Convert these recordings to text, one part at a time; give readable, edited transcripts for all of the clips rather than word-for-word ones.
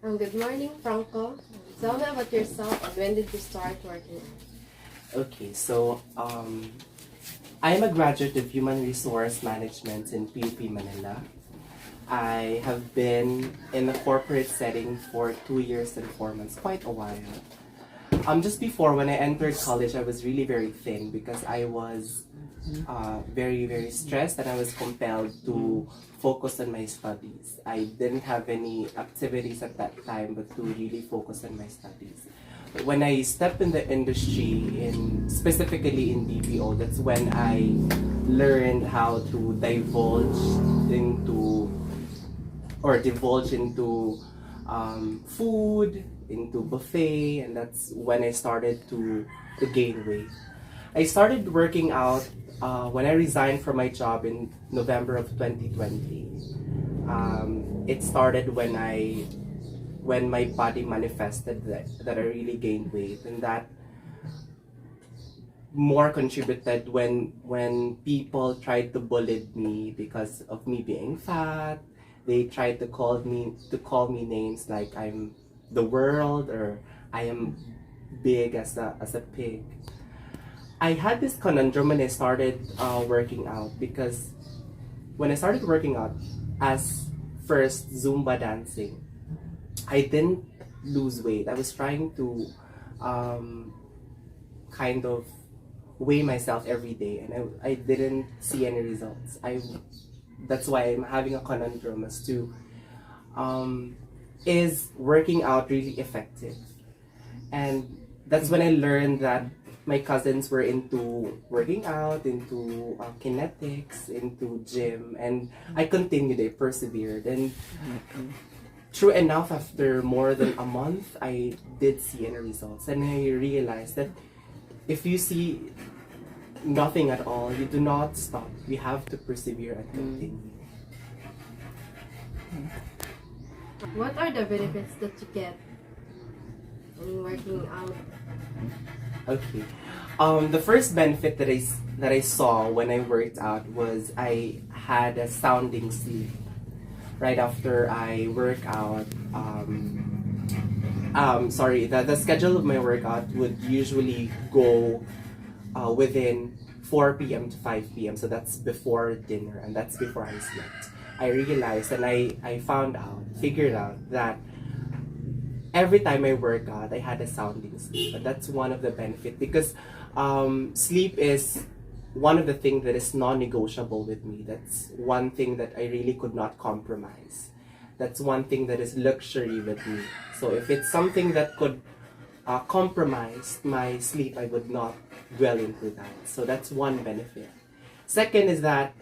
Good morning, Franco. Tell me about yourself and when did you start working? Okay, so I am a graduate of Human Resource Management in PUP Manila. I have been in the corporate setting for 2 years and 4 months, quite a while. Just before, when I entered college, I was really very thin because I was very, very stressed and I was compelled to focus on my studies. I didn't have any activities at that time but to really focus on my studies. But when I stepped in the industry, specifically in BPO, that's when I learned how to divulge into food, into buffet, and that's when I started to gain weight. I started working out when I resigned from my job in November of 2020. It started when my body manifested that I really gained weight, and that more contributed when people tried to bully me because of me being fat. They tried to call me names like I'm the world, or I am big as a pig. I had this conundrum when I started working out, because when I started working out as first Zumba dancing, I didn't lose weight. I was trying to um, kind of weigh myself every day, and I didn't see any results. That's why I'm having a conundrum as to um, is working out really effective? And that's when I learned that my cousins were into working out, into kinetics, into gym, and I continued. I persevered, and true enough, after more than a month, I did see any results, and I realized that if you see nothing at all, you do not stop. You have to persevere and continue. What are the benefits that you get in working out? Okay. The first benefit that I saw when I worked out was I had a sounding sleep right after I work out. Sorry, the schedule of my workout would usually go within 4 p.m. to 5 p.m. So that's before dinner and that's before I slept. I realized and I figured out that every time I work out, I had a sounding sleep. And that's one of the benefits, because sleep is one of the things that is non-negotiable with me. That's one thing that I really could not compromise. That's one thing that is luxury with me. So if it's something that could compromise my sleep, I would not dwell into that. So that's one benefit. Second is that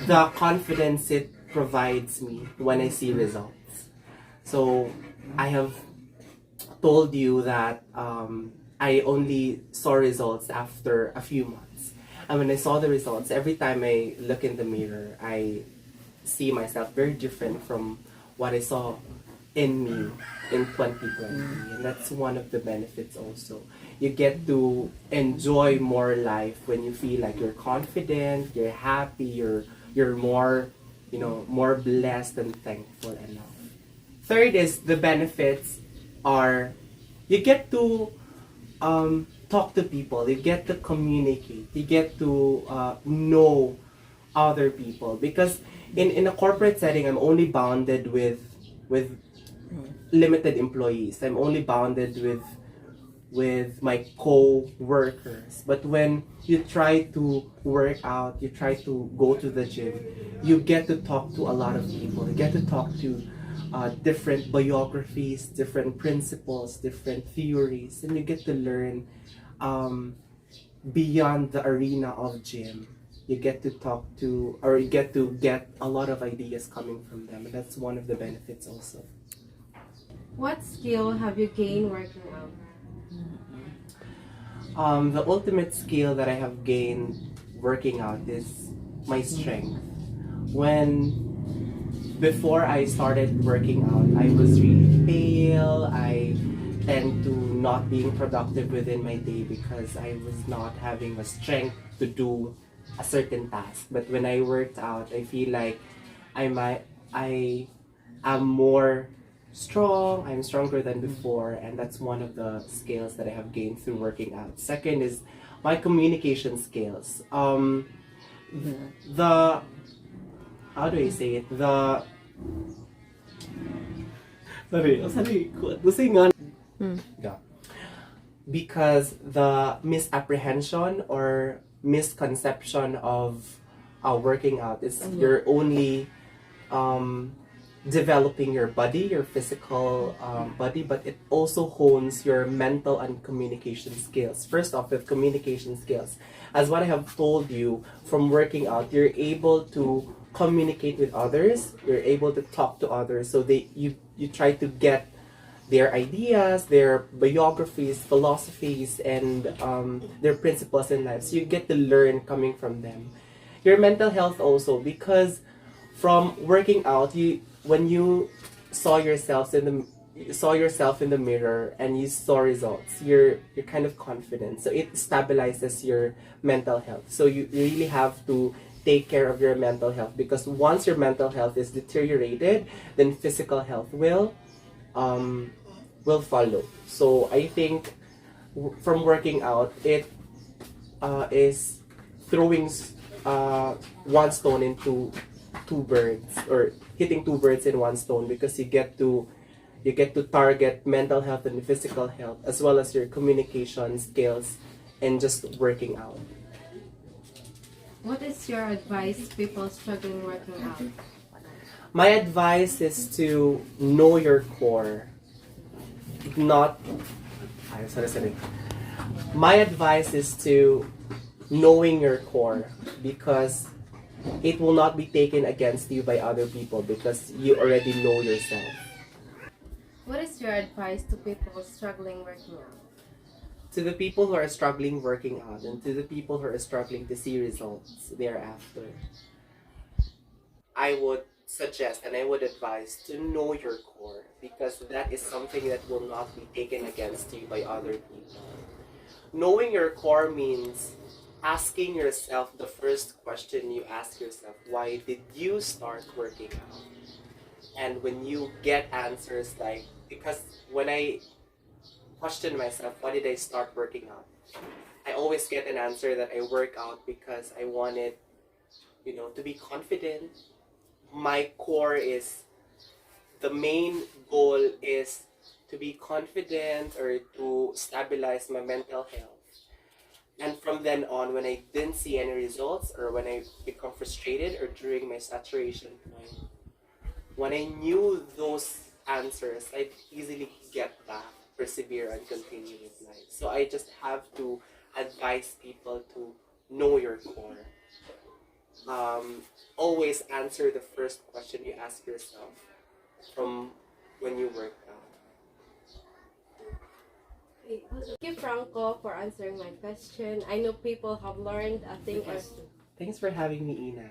the confidence it provides me when I see results. So I have told you that I only saw results after a few months. And when I saw the results, every time I look in the mirror, I see myself very different from what I saw in me in 2020. And that's one of the benefits also. You get to enjoy more life when you feel like you're confident, you're happy, you're more, more blessed and thankful enough. Third is the benefits are you get to talk to people, you get to communicate, you get to know other people, because in a corporate setting, I'm only bounded with limited employees. I'm only bounded with my co-workers. But when you try to work out, you try to go to the gym, you get to talk to a lot of people. You get to talk to different biographies, different principles, different theories, and you get to learn beyond the arena of gym. You get to talk to, or you get to get a lot of ideas coming from them, and that's one of the benefits also. What skill have you gained working out? The ultimate skill that I have gained working out is my strength. When before I started working out, I was really pale. I tend to not being productive within my day because I was not having the strength to do a certain task. But when I worked out, I feel like I might I am more strong, I'm stronger than before, and that's one of the skills that I have gained through working out. Second is my communication skills. The how do I say it? The sorry, yeah. Because the misapprehension or misconception of working out is you're only developing your body, your physical body, but it also hones your mental and communication skills. First off, with communication skills, as what I have told you, from working out, you're able to communicate with others. You're able to talk to others, so you try to get their ideas, their biographies, philosophies, and their principles in life. So you get to learn coming from them. Your mental health also, because from working out, when you saw yourself in the mirror and you saw results, you're kind of confident. So it stabilizes your mental health. So you really have to take care of your mental health, because once your mental health is deteriorated, then physical health will follow. So I think from working out, it is throwing one stone into two birds, or hitting two birds in one stone, because you get to target mental health and physical health, as well as your communication skills and just working out. What is your advice to people struggling working out? My advice is to know your core. Not, sorry. My advice is to knowing your core, because it will not be taken against you by other people, because you already know yourself. What is your advice to people struggling working out? To the people who are struggling working out, and to the people who are struggling to see results thereafter, I would suggest and I would advise to know your core, because that is something that will not be taken against you by other people. Knowing your core means asking yourself the first question you ask yourself: why did you start working out? And when you get answers like, because when I question myself, why did I start working out? I always get an answer that I work out because I wanted, to be confident. My core is, the main goal is to be confident, or to stabilize my mental health. And from then on, when I didn't see any results, or when I become frustrated, or during my saturation point, when I knew those answers, I'd easily get back, persevere, and continue with life. So I just have to advise people to know your core. Always answer the first question you ask yourself from when you work out. Thank you, Franco, for answering my question. I know people have learned a thing or Thanks for having me, Ina.